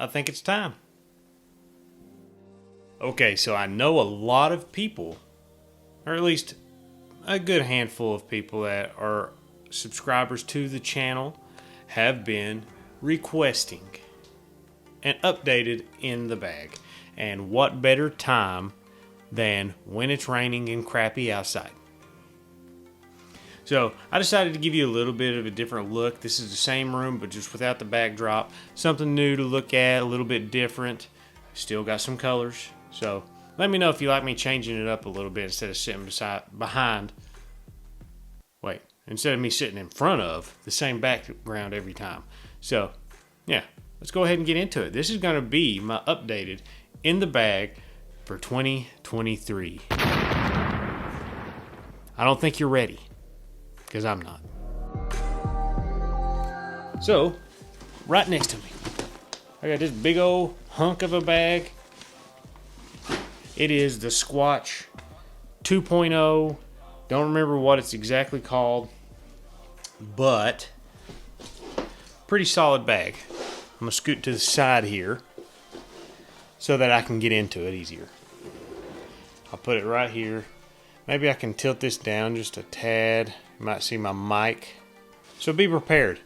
I think it's time. Okay, so I know a lot of people, or at least a good handful of people that are subscribers to the channel, have been requesting an updated in the bag. And what better time than when it's raining and crappy outside. So I decided to give you a little bit of a different look. This is the same room, but just without the backdrop. Something new to look at, a little bit different. Still got some colors. So let me know if you like me changing it up a little bit instead of sitting instead of me sitting in front of the same background every time. So yeah, let's go ahead and get into it. This is going to be my updated in the bag for 2023. I don't think you're ready, because I'm not. So, right next to me, I got this big old hunk of a bag. It is the Squatch 2.0. Don't remember what it's exactly called, but pretty solid bag. I'm going to scoot to the side here so that I can get into it easier. I'll put it right here. Maybe I can tilt this down just a tad. You might see my mic. So be prepared.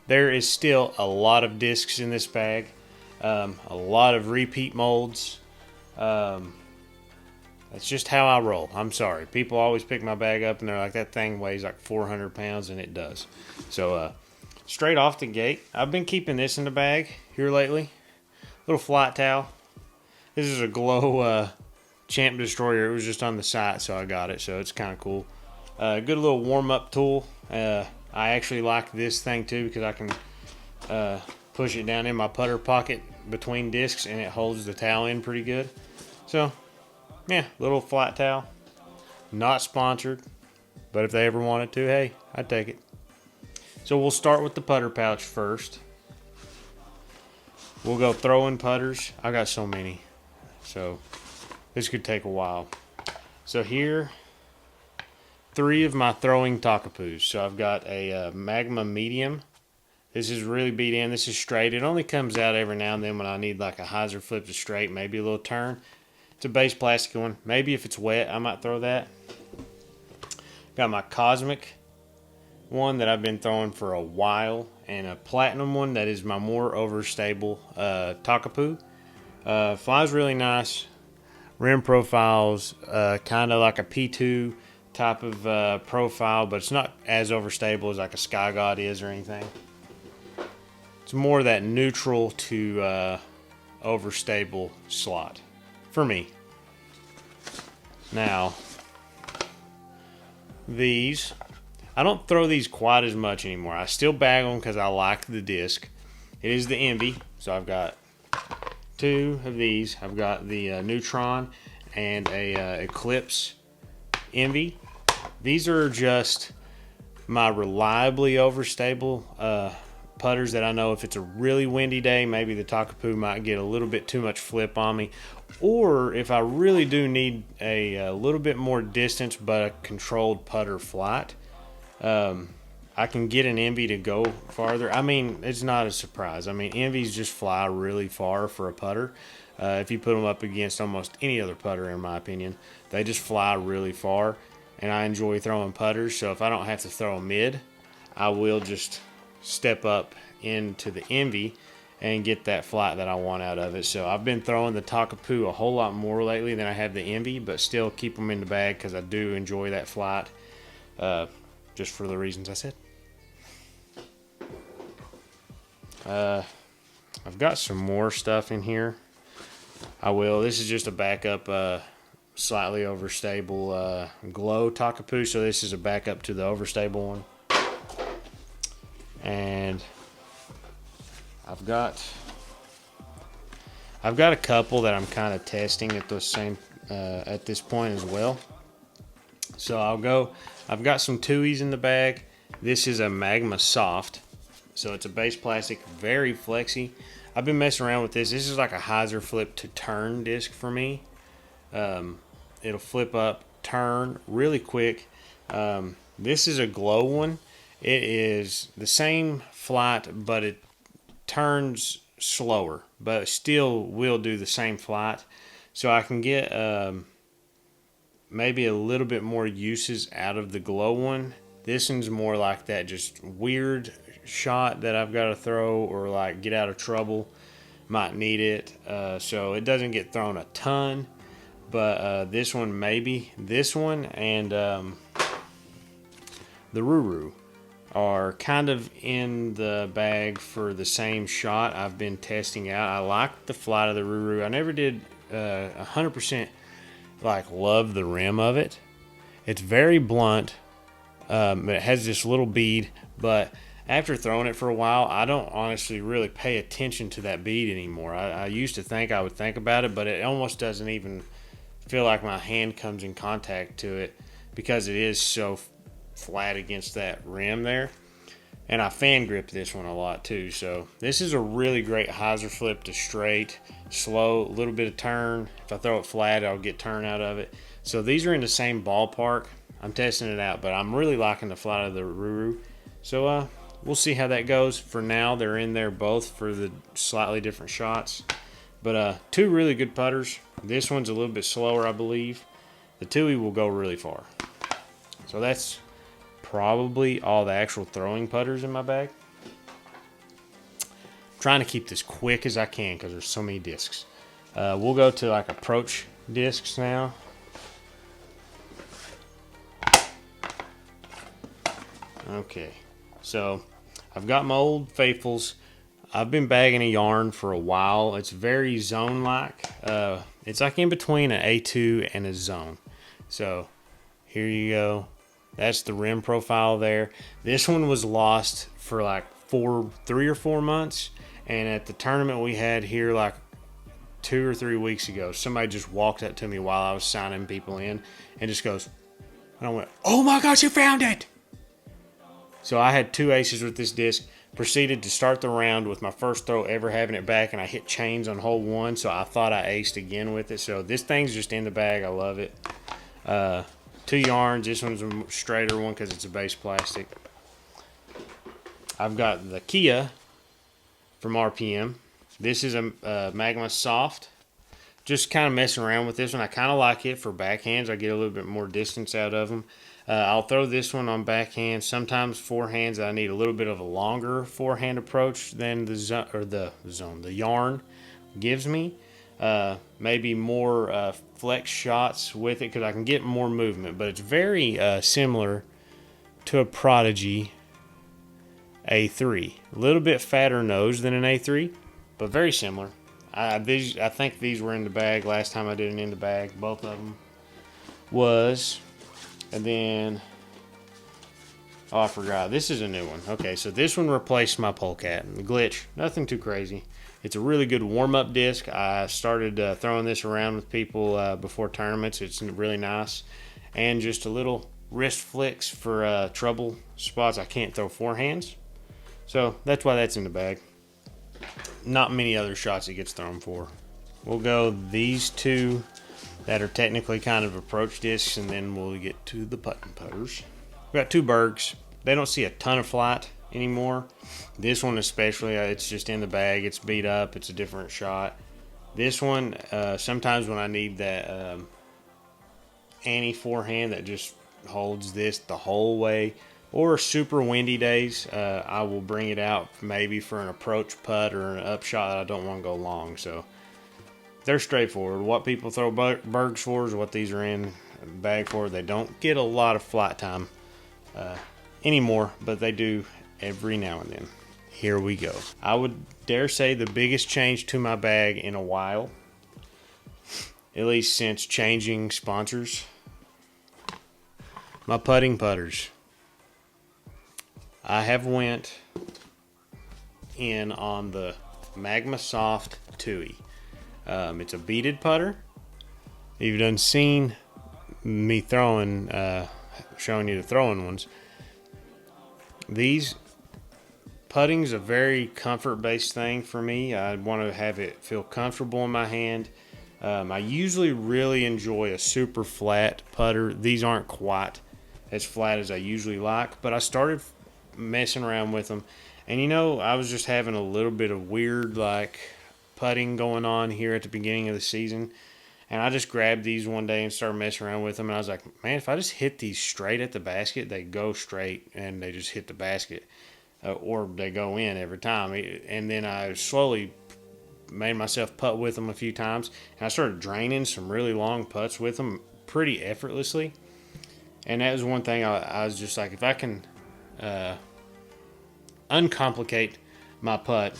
There is still a lot of discs in this bag. A lot of repeat molds. That's just how I roll. I'm sorry. People always pick my bag up and they're like, that thing weighs like 400 pounds, and it does. So straight off the gate, I've been keeping this in the bag here lately. Little flight towel. This is a Glow Champ Destroyer. It was just on the site, so I got it. So it's kind of cool. Good little warm-up tool. I actually like this thing too because I can push it down in my putter pocket between discs, and it holds the towel in pretty good. So yeah, little flat towel. Not sponsored, but if they ever wanted to, hey, I'd take it. So we'll start with the putter pouch first. We'll go throwing putters. I got so many, so this could take a while. So here, 3 of my throwing Takapoos. So I've got a Magma Medium. This is really beat in. This is straight. It only comes out every now and then when I need like a hyzer flip to straight, maybe a little turn. It's a base plastic one. Maybe if it's wet, I might throw that. Got my Cosmic one that I've been throwing for a while, and a Platinum one that is my more overstable Takapoo. Flies really nice. Rim profiles, kind of like a P2 type of profile, but it's not as overstable as like a Sky God is or anything. It's more that neutral to overstable slot for me. Now, these, I don't throw these quite as much anymore. I still bag them because I like the disc. It is the Envy, so I've got 2 of these. I've got the Neutron and a Eclipse Envy. These are just my reliably overstable putters that I know if it's a really windy day, maybe the Takapoo might get a little bit too much flip on me. Or if I really do need a little bit more distance but a controlled putter flight, I can get an Envy to go farther. I mean, it's not a surprise. I mean, Envies just fly really far for a putter. If you put them up against almost any other putter, in my opinion, they just fly really far. And I enjoy throwing putters, so if I don't have to throw a mid, I will just step up into the Envy and get that flight that I want out of it. So I've been throwing the Takapoo a whole lot more lately than I have the Envy, but still keep them in the bag because I do enjoy that flight, just for the reasons I said. I've got some more stuff in here. This is just a backup, slightly overstable Glow Takapoo, so this is a backup to the overstable one. And I've got a couple that I'm kind of testing at the same at this point as well. So I've got some Tuies in the bag. This is a Magma Soft, so it's a base plastic, very flexy. I've been messing around with this. This is like a hyzer flip to turn disc for me. It'll flip up, turn really quick. This is a Glow one. It is the same flight, but it turns slower, but still will do the same flight. So I can get maybe a little bit more uses out of the glow one. This one's more like that just weird shot that I've got to throw, or like get out of trouble, might need it. So it doesn't get thrown a ton, but this one maybe. This one and the Ruru are kind of in the bag for the same shot I've been testing out. I like the flight of the Ruru. I never did 100% like love the rim of it. It's very blunt. It has this little bead, but after throwing it for a while, I don't honestly really pay attention to that bead anymore. I used to think I would think about it, but it almost doesn't even feel like my hand comes in contact to it because it is so flat against that rim there. And I fan grip this one a lot too. So this is a really great hyzer flip to straight, slow, a little bit of turn. If I throw it flat, I'll get turn out of it. So these are in the same ballpark. I'm testing it out, but I'm really liking the flight of the Ruru. So we'll see how that goes. For now, they're in there both for the slightly different shots. But two really good putters. This one's a little bit slower, I believe. The Tui will go really far. So that's probably all the actual throwing putters in my bag. I'm trying to keep this quick as I can because there's so many discs. We'll go to like approach discs now. Okay, so I've got my old faithfuls. I've been bagging a yarn for a while. It's very zone-like. It's like in between an A2 and a zone. So here you go. That's the rim profile there. This one was lost for like 3 or 4 months. And at the tournament we had here like 2 or 3 weeks ago, somebody just walked up to me while I was signing people in and just goes, and I went, "Oh my gosh, you found it!" So I had 2 aces with this disc. Proceeded to start the round with my first throw ever having it back, and I hit chains on hole 1, so I thought I aced again with it. So this thing's just in the bag. I love it. 2 yarns. This one's a straighter one because it's a base plastic. I've got the Kia from RPM. This is a Magma Soft. Just kind of messing around with this one. I kind of like it for backhands. I get a little bit more distance out of them. I'll throw this one on backhand. Sometimes forehands I need a little bit of a longer forehand approach than the yarn gives me. Maybe more flex shots with it because I can get more movement. But it's very similar to a Prodigy A3. A little bit fatter nose than an A3, but very similar. I think these were in the bag last time I did an in the bag. Both of them was. And then, oh, I forgot. This is a new one. Okay, so this one replaced my Polecat. Glitch. Nothing too crazy. It's a really good warm-up disc. I started throwing this around with people before tournaments. It's really nice. And just a little wrist flicks for trouble spots I can't throw forehands. So that's why that's in the bag. Not many other shots it gets thrown for. We'll go these 2 that are technically kind of approach discs, and then we'll get to the putting putters. We've got 2 Bergs. They don't see a ton of flight anymore. This one especially, it's just in the bag. It's beat up. It's a different shot. This one, sometimes when I need that Annie forehand that just holds this the whole way, or super windy days, I will bring it out maybe for an approach putt or an upshot that I don't want to go long. So they're straightforward. What people throw Bergs for is what these are in the bag for. They don't get a lot of flight time anymore, but they do every now and then. Here we go. I would dare say the biggest change to my bag in a while, at least since changing sponsors. My putting putters. I have went in on the Magma Soft Tui. It's a beaded putter. You've done seen me throwing, showing you the throwing ones. These putting's a very comfort-based thing for me. I want to have it feel comfortable in my hand. I usually really enjoy a super flat putter. These aren't quite as flat as I usually like, but I started messing around with them, And you know, I was just having a little bit of weird like putting going on here at the beginning of the season. And I just grabbed these one day and started messing around with them. And I was like, man, if I just hit these straight at the basket, they go straight and they just hit the basket. Or they go in every time. And then I slowly made myself putt with them a few times. And I started draining some really long putts with them pretty effortlessly. And that was one thing I was just like, if I can uncomplicate my putt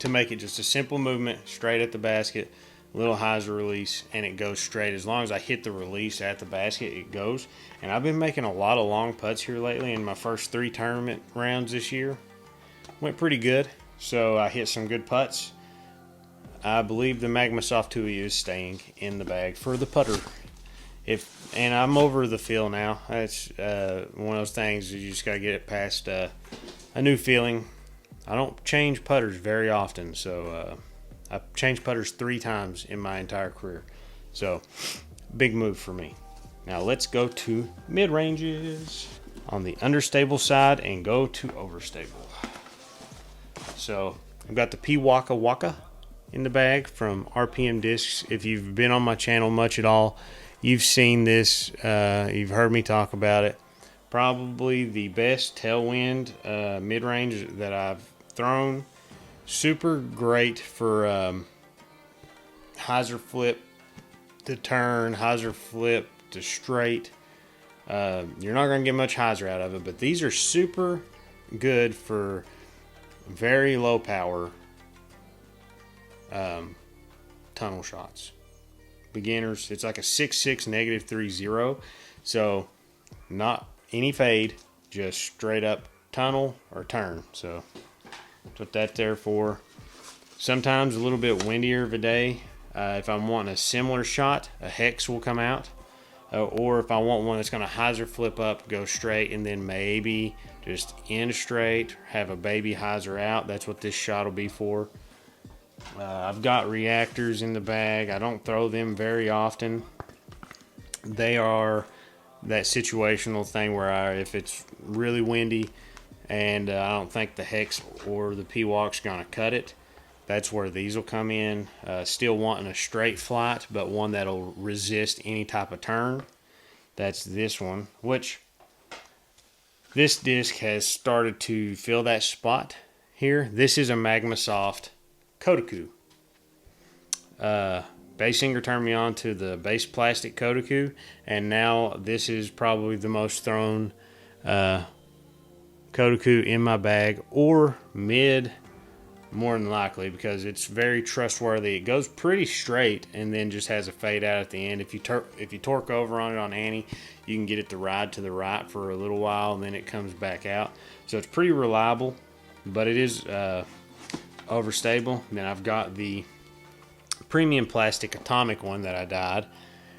to make it just a simple movement straight at the basket, little hyzer release, and it goes straight. As long as I hit the release at the basket, it goes. And I've been making a lot of long putts here lately. In my first 3 tournament rounds this year, went pretty good. So I hit some good putts. I believe the Magma Soft Tui is staying in the bag for the putter. And I'm over the feel now. That's one of those things you just got to get it past a new feeling. I don't change putters very often, so I've changed putters 3 times in my entire career. So, big move for me. Now let's go to mid-ranges on the understable side and go to overstable. So, I've got the P Waka Waka in the bag from RPM Discs. If you've been on my channel much at all, you've seen this. You've heard me talk about it. Probably the best tailwind mid-range that I've thrown. Super great for hyzer flip to turn, hyzer flip to straight. You're not going to get much hyzer out of it, but these are super good for very low power tunnel shots. Beginners, it's like a 6.6 negative 3.0. So not any fade, just straight up tunnel or turn. So put that there for. Sometimes a little bit windier of a day. If I'm wanting a similar shot, a hex will come out. Or if I want one that's going to hyzer flip up, go straight, and then maybe just end straight, have a baby hyzer out. That's what this shot will be for. I've got reactors in the bag. I don't throw them very often. They are that situational thing where if it's really windy and I don't think the hex or the P-Walk's going to cut it, that's where these will come in. Still wanting a straight flight, but one that'll resist any type of turn. That's this one, which this disc has started to fill that spot here. This is a Magma Soft Kodaku. Basinger turned me on to the base plastic Kodaku, and now this is probably the most thrown Kodaku in my bag, or mid, more than likely, because it's very trustworthy. It goes pretty straight and then just has a fade out at the end. If you torque over on it on Annie, you can get it to ride to the right for a little while and then it comes back out. So it's pretty reliable, but it is overstable. And then I've got the premium plastic atomic one that I dyed,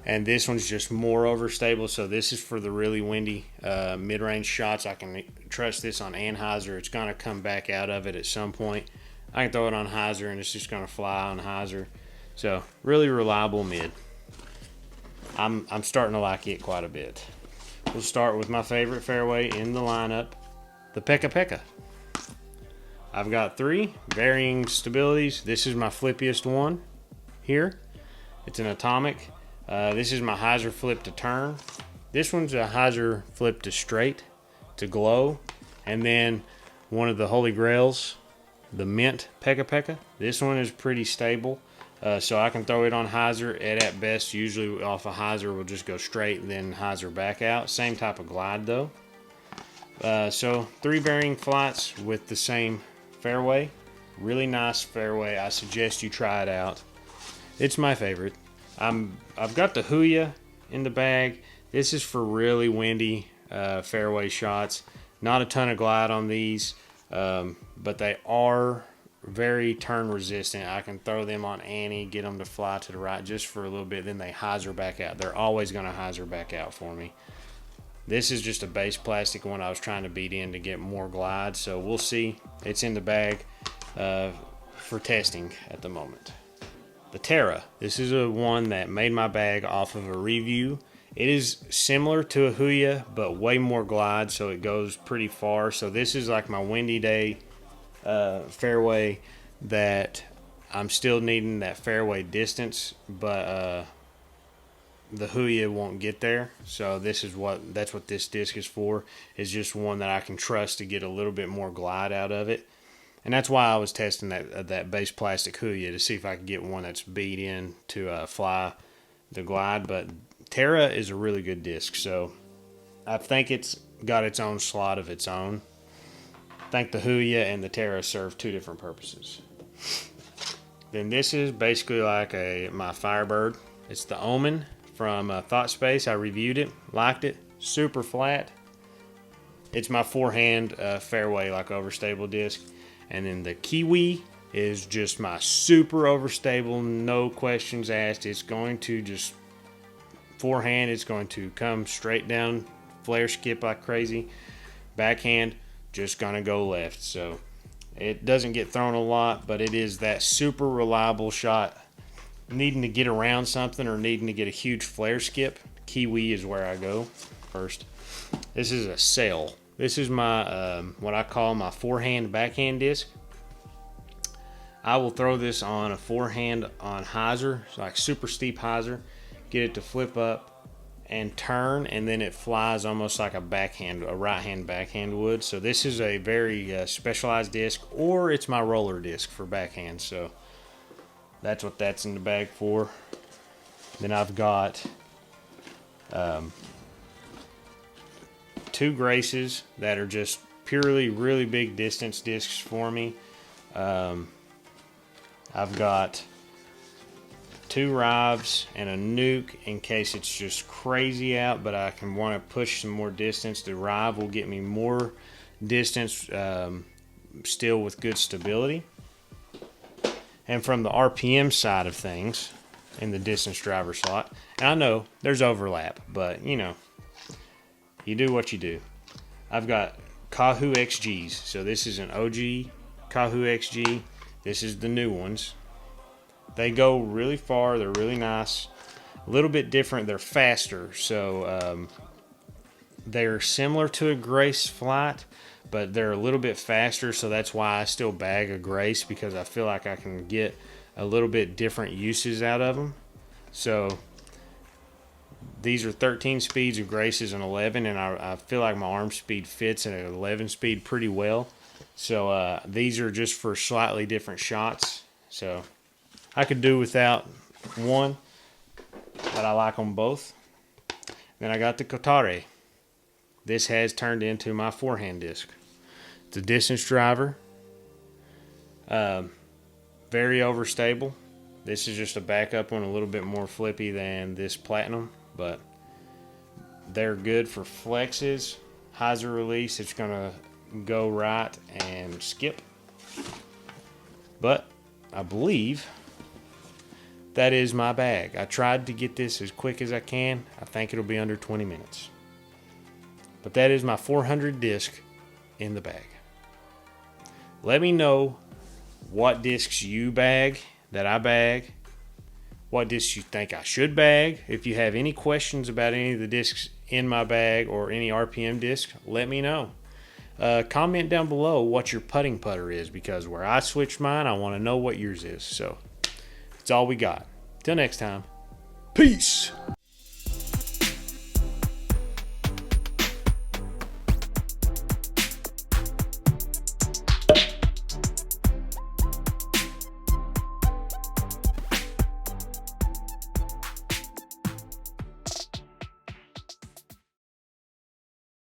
and this one's just more overstable. So this is for the really windy mid-range shots. I can trust this on anhyzer. It's going to come back out of it at some point. I can throw it on hyzer and it's just going to fly on hyzer. So really reliable mid. I'm starting to like it quite a bit. We'll start with my favorite fairway in the lineup, the Pekka Pekka. I've got 3 varying stabilities. This is my flippiest one here. It's an atomic. This is my hyzer flip to turn. This one's a hyzer flip to straight to glow. And then one of the holy grails, the mint Pekka Pekka. This one is pretty stable. So I can throw it on hyzer. It at best usually off a hyzer will just go straight and then hyzer back out. Same type of glide though. So 3 varying flights with the same fairway. Really nice fairway. I suggest you try it out. It's my favorite. I've got the Huya in the bag. This is for really windy fairway shots. Not a ton of glide on these, but they are very turn resistant. I can throw them on Annie, get them to fly to the right just for a little bit, then they hyzer back out. They're always going to hyzer back out for me. This is just a base plastic one I was trying to beat in to get more glide, so we'll see. It's in the bag for testing at the moment. The Terra. This is a one that made my bag off of a review. It is similar to a Huya, but way more glide, so it goes pretty far. So this is like my windy day fairway that I'm still needing that fairway distance, but the Huya won't get there. So that's what this disc is for. Is just one that I can trust to get a little bit more glide out of it. And that's why I was testing that base plastic Huya to see if I could get one that's beat in to fly the glide. But Terra is a really good disc, so I think it's got its own slot of its own. I think the Huya and the Terra serve two different purposes. Then this is basically like my Firebird. It's the Omen from Thought Space. I reviewed it, liked it, super flat. It's my forehand fairway like overstable disc. And then the Kiwi is just my super overstable, no questions asked. It's going to just forehand, it's going to come straight down, flare skip like crazy. Backhand, just gonna go left. So it doesn't get thrown a lot, but it is that super reliable shot. Needing to get around something or needing to get a huge flare skip, Kiwi is where I go first. This is a Sail. This is my what I call my forehand backhand disc. I will throw this on a forehand on hyzer, like super steep hyzer, get it to flip up and turn, and then it flies almost like a right-hand backhand would. So this is a very specialized disc, or it's my roller disc for backhand. So that's what that's in the bag for. Then I've got two Graces that are just purely really big distance discs for me. I've got two Rives and a Nuke in case it's just crazy out, but I can want to push some more distance. The Rive will get me more distance, still with good stability. And from the RPM side of things, in the distance driver slot, and I know there's overlap, but you know, you do what you do. I've got Kahoo XGs. So this is an OG Kahoo XG. This is the new ones. They go really far. They're really nice. A little bit different. They're faster. So they're similar to a Grace Flight, but they're a little bit faster. So that's why I still bag a Grace, because I feel like I can get a little bit different uses out of them. So these are 13 speeds of Graces and 11, and I feel like my arm speed fits at an 11 speed pretty well. So these are just for slightly different shots. So I could do without one, but I like them both. Then I got the Kotare. This has turned into my forehand disc. It's a distance driver. Very overstable. This is just a backup one, a little bit more flippy than this Platinum, but they're good for flexes. Hyzer release, it's going to go right and skip. But I believe that is my bag. I tried to get this as quick as I can. I think it'll be under 20 minutes. But that is my 400 disc in the bag. Let me know what discs you bag, that I bag, what discs you think I should bag. If you have any questions about any of the discs in my bag or any RPM disc, let me know. Comment down below what your putting putter is, because where I switched mine, I want to know what yours is. So that's all we got. Till next time, peace.